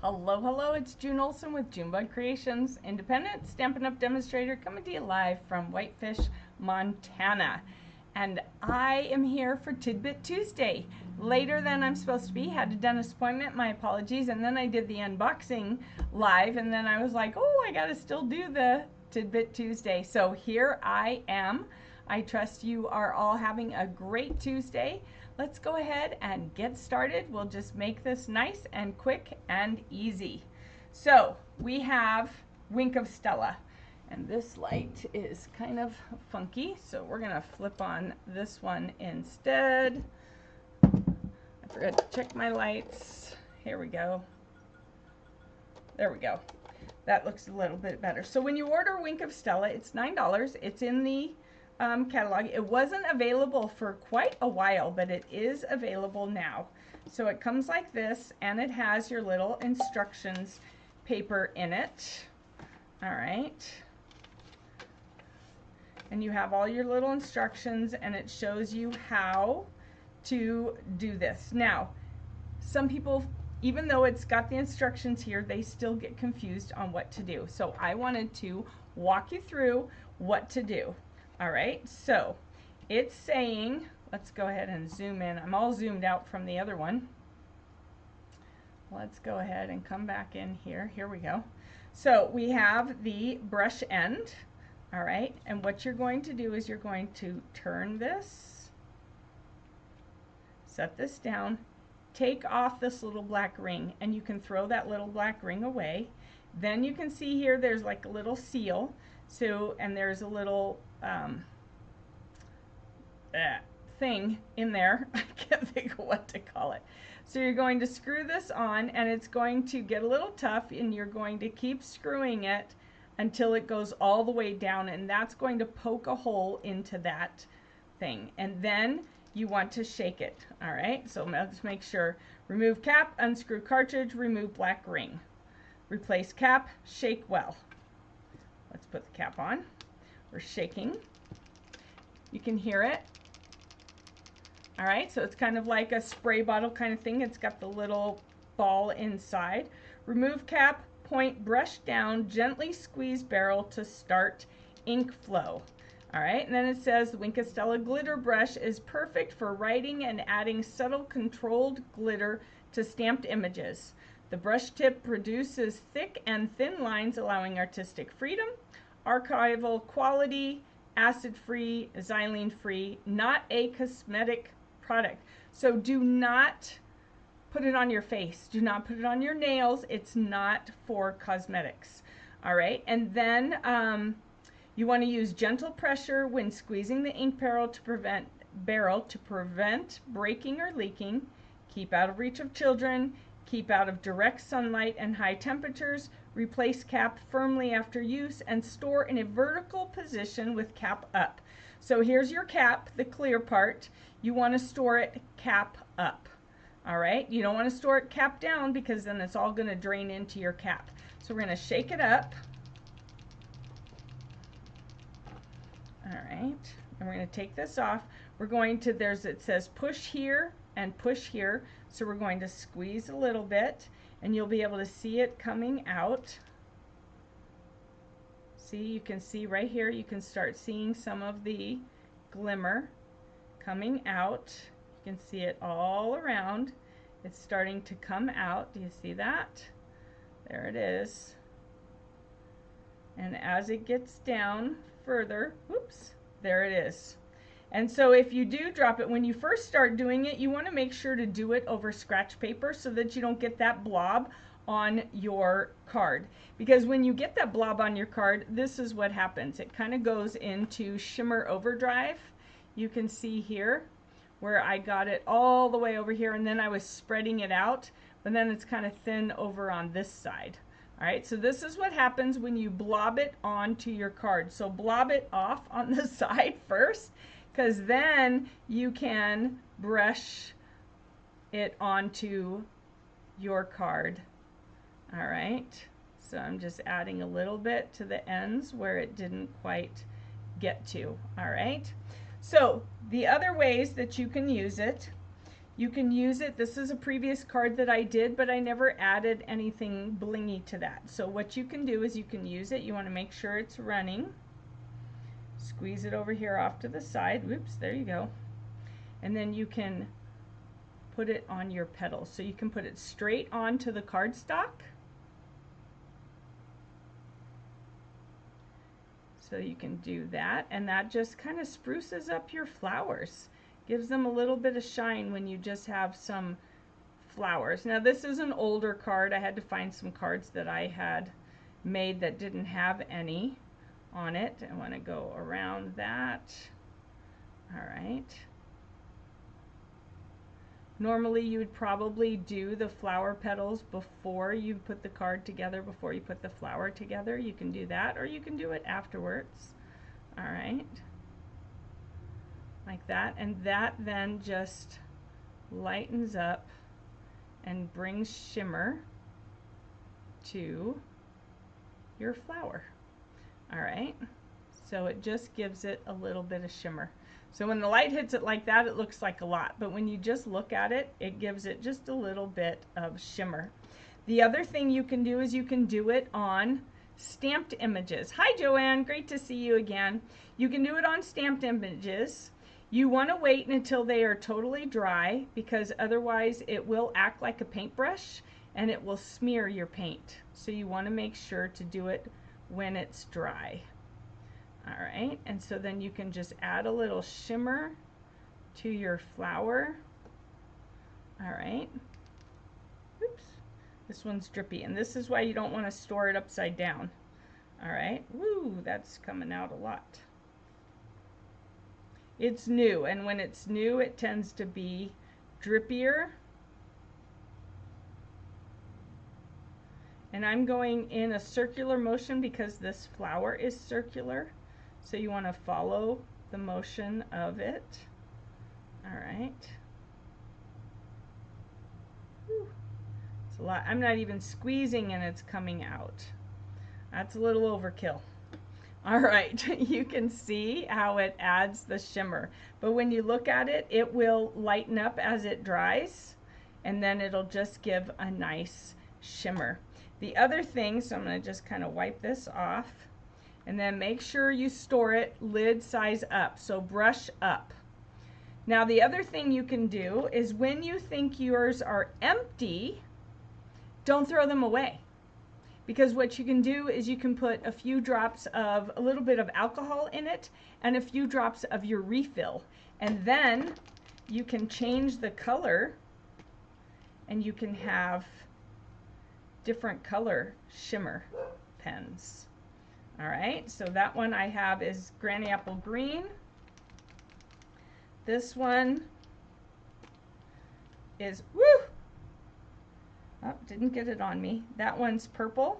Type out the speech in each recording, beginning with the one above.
Hello, hello, it's June Olson with Junebug Creations, independent Stampin' Up! Demonstrator coming to you live from Whitefish, Montana. And I am here for Tidbit Tuesday. Later than I'm supposed to be, had a dentist appointment, my apologies, and then I did the unboxing live, and then I was like, oh, I gotta still do the Tidbit Tuesday. So here I am. I trust you are all having a great Tuesday. Let's go ahead and get started. We'll just make this nice and quick and easy. So we have Wink of Stella, and this light is kind of funky, so we're gonna flip on this one instead. I forgot to check my lights. Here we go. There we go. That looks a little bit better. So when you order Wink of Stella, it's $9. It's in the catalog. It wasn't available for quite a while, but it is available now. So it comes like this, and it has your little instructions paper in it. All right. And you have all your little instructions, and it shows you how to do this. Now, some people, even though it's got the instructions here, they still get confused on what to do. So I wanted to walk you through what to do. All right, so it's saying, let's go ahead and zoom in. I'm all zoomed out from the other one. Let's go ahead and come back in here. Here we go. So we have the brush end. All right, and what you're going to do is you're going to turn this, set this down, take off this little black ring, and you can throw that little black ring away. Then you can see here there's like a little seal. So, and there's a little thing in there. I can't think of what to call it. So you're going to screw this on, and it's going to get a little tough, and you're going to keep screwing it until it goes all the way down, and that's going to poke a hole into that thing. And then you want to shake it. All right, so let's make sure. Remove cap, unscrew cartridge, remove black ring. Replace cap, shake well. Let's put the cap on. We're shaking. You can hear it. All right, so it's kind of like a spray bottle kind of thing. It's got the little ball inside. Remove cap, point brush down, gently squeeze barrel to start ink flow. All right, and then it says the Wink of Stella glitter brush is perfect for writing and adding subtle controlled glitter to stamped images. The brush tip produces thick and thin lines, allowing artistic freedom. Archival quality, acid-free, xylene-free, not a cosmetic product. So do not put it on your face. Do not put it on your nails. It's not for cosmetics. All right, and then you want to use gentle pressure when squeezing the ink barrel to prevent breaking or leaking. Keep out of reach of children. Keep out of direct sunlight and high temperatures. Replace cap firmly after use and store in a vertical position with cap up. So here's your cap, the clear part. You want to store it cap up. All right, you don't want to store it cap down because then it's all going to drain into your cap. So we're going to shake it up. All right, and we're going to take this off. We're going to, it says push here and push here. So we're going to squeeze a little bit, and you'll be able to see it coming out. See, you can see right here, you can start seeing some of the glimmer coming out. You can see it all around. It's starting to come out. Do you see that? There it is. And as it gets down further, whoops, there it is. And so if you do drop it, when you first start doing it, you want to make sure to do it over scratch paper so that you don't get that blob on your card. Because when you get that blob on your card, this is what happens. It kind of goes into shimmer overdrive. You can see here where I got it all the way over here, and then I was spreading it out, but then it's kind of thin over on this side. All right, so this is what happens when you blob it onto your card. So blob it off on the side first, because then you can brush it onto your card. All right, so I'm just adding a little bit to the ends where it didn't quite get to. All right, so the other ways that you can use it, You can use it. This is a previous card that I did, but I never added anything blingy to that. So what you can do is you can use it. You want to make sure it's running. Squeeze it over here off to the side. Whoops, there you go. And then you can put it on your petals. So you can put it straight onto the cardstock. So you can do that, and that just kind of spruces up your flowers. Gives them a little bit of shine when you just have some flowers. Now this is an older card. I had to find some cards that I had made that didn't have any on it. I want to go around that. All right. Normally you would probably do the flower petals before you put the card together, before you put the flower together. You can do that, or you can do it afterwards. All right. Like that, and that then just lightens up and brings shimmer to your flower. All right, so it just gives it a little bit of shimmer. So when the light hits it like that, it looks like a lot, but when you just look at it, it gives it just a little bit of shimmer. The other thing you can do is you can do it on stamped images. Hi Joanne, great to see you again. You can do it on stamped images. You want to wait until they are totally dry, because otherwise it will act like a paintbrush and it will smear your paint. So you want to make sure to do it when it's dry. All right, and so then you can just add a little shimmer to your flower. All right. Oops, this one's drippy, and this is why you don't want to store it upside down. All right, woo, that's coming out a lot. It's new, and when it's new, it tends to be drippier. And I'm going in a circular motion because this flower is circular. So you want to follow the motion of it. All right. Whew. It's a lot. I'm not even squeezing and it's coming out. That's a little overkill. All right, you can see how it adds the shimmer, but when you look at it, it will lighten up as it dries, and then it'll just give a nice shimmer. The other thing, so I'm going to just kind of wipe this off, and then make sure you store it lid size up, so brush up. Now the other thing you can do is when you think yours are empty, don't throw them away. Because what you can do is you can put a few drops of a little bit of alcohol in it and a few drops of your refill. And then you can change the color and you can have different color shimmer pens. All right, so that one I have is Granny Apple Green. This one is, woo! Oh, didn't get it on me. That one's purple.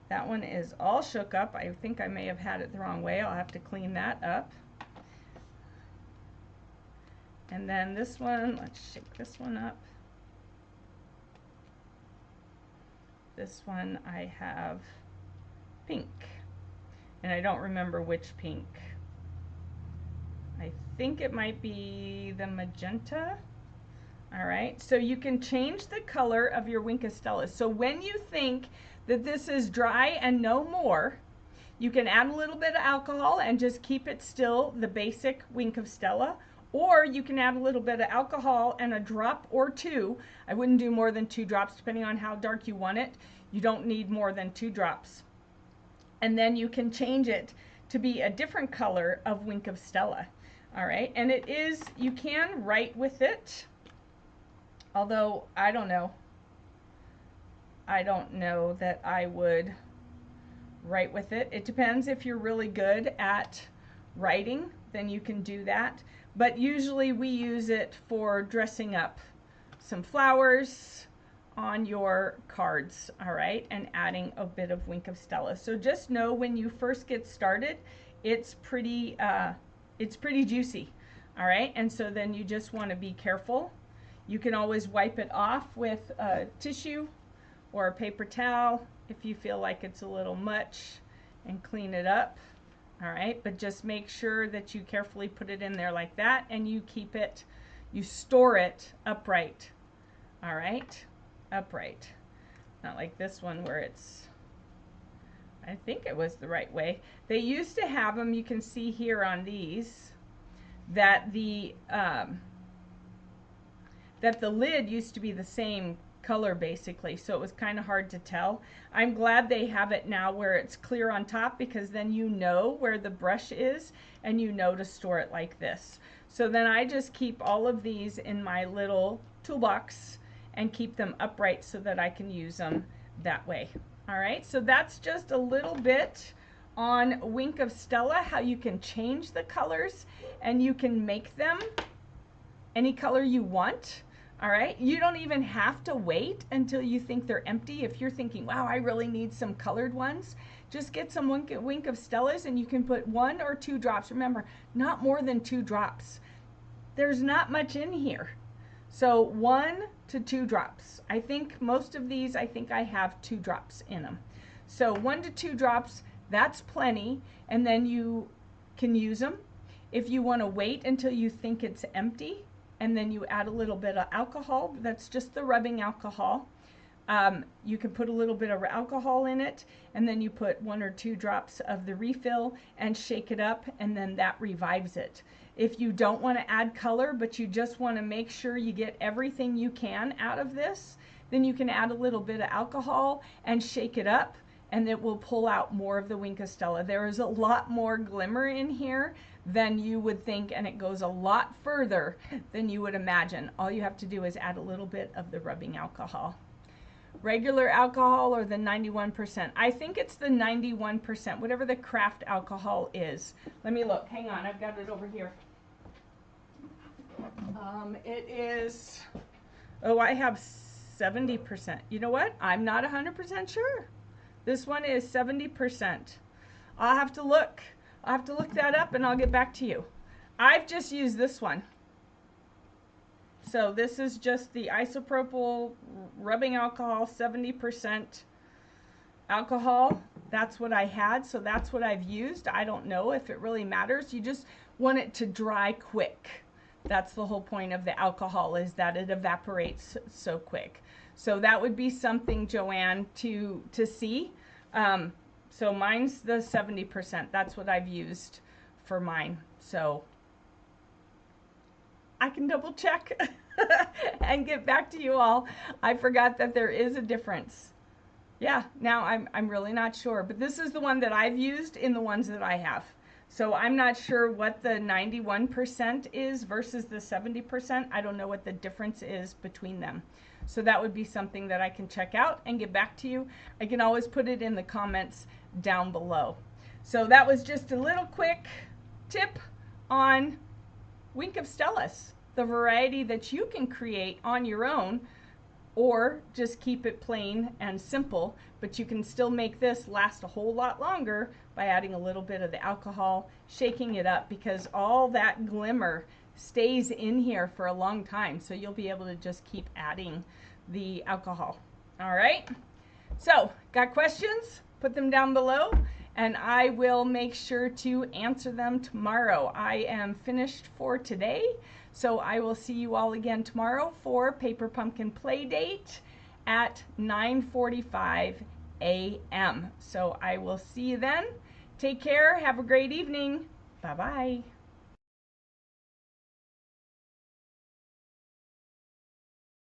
That one is all shook up. I think I may have had it the wrong way. I'll have to clean that up. And then this one, let's shake this one up. This one I have pink. And I don't remember which pink. I think it might be the magenta. All right, so you can change the color of your Wink of Stella. So when you think that this is dry and no more, you can add a little bit of alcohol and just keep it still, the basic Wink of Stella, or you can add a little bit of alcohol and a drop or two. I wouldn't do more than 2 drops depending on how dark you want it. You don't need more than 2 drops. And then you can change it to be a different color of Wink of Stella. All right, and it is, you can write with it. Although, I don't know that I would write with it. It depends. If you're really good at writing, then you can do that. But usually we use it for dressing up some flowers on your cards, all right, and adding a bit of Wink of Stella. So just know when you first get started, it's pretty juicy, all right? And so then you just want to be careful. You can always wipe it off with a tissue or a paper towel if you feel like it's a little much, and clean it up. All right, but just make sure that you carefully put it in there like that, and you keep it, You store it upright. All right, upright. Not like this one where it's, I think it was the right way. They used to have them, you can see here on these, that the lid used to be the same color basically, so it was kind of hard to tell. I'm glad they have it now where it's clear on top, because then you know where the brush is and you know to store it like this. So then I just keep all of these in my little toolbox and keep them upright so that I can use them that way. All right, so that's just a little bit on Wink of Stella, how you can change the colors and you can make them any color you want. All right, you don't even have to wait until you think they're empty. If you're thinking, wow, I really need some colored ones, just get some Wink of Stellas and you can put 1 or 2 drops. Remember, not more than 2 drops. There's not much in here. So 1 to 2 drops. I think most of these, I think I have 2 drops in them. So 1 to 2 drops, that's plenty, and then you can use them. If you want to wait until you think it's empty, and then you add a little bit of alcohol, that's just the rubbing alcohol. You can put a little bit of alcohol in it, and then you put 1 or 2 drops of the refill and shake it up, and then that revives it. If you don't want to add color, but you just want to make sure you get everything you can out of this, then you can add a little bit of alcohol and shake it up, and it will pull out more of the Wink of Stella. There is a lot more glimmer in here than you would think, and it goes a lot further than you would imagine. All you have to do is add a little bit of the rubbing alcohol. Regular alcohol or the 91%? I think it's the 91%, whatever the craft alcohol is. Let me look, hang on, I've got it over here. It is, oh, I have 70%. You know what? I'm not 100% sure. This one is 70%. I'll have to look. I'll have to look that up and I'll get back to you. I've just used this one. So this is just the isopropyl rubbing alcohol, 70% alcohol. That's what I had, so that's what I've used. I don't know if it really matters. You just want it to dry quick. That's the whole point of the alcohol, is that it evaporates so quick. So that would be something, Joanne, to see. So mine's the 70%. That's what I've used for mine. So I can double check and get back to you all. I forgot that there is a difference. Yeah, now I'm really not sure, but this is the one that I've used in the ones that I have. So I'm not sure what the 91% is versus the 70%. I don't know what the difference is between them. So that would be something that I can check out and get back to you. I can always put it in the comments down below. So that was just a little quick tip on Wink of Stellas, the variety that you can create on your own, or just keep it plain and simple, but you can still make this last a whole lot longer by adding a little bit of the alcohol, shaking it up, because all that glimmer stays in here for a long time, so you'll be able to just keep adding the alcohol. All right, so got questions? Put them down below and I will make sure to answer them tomorrow. I am finished for today, so I will see you all again tomorrow for Paper Pumpkin Play Date at 9:45 a.m. So I will see you then. Take care. Have a great evening. Bye-bye.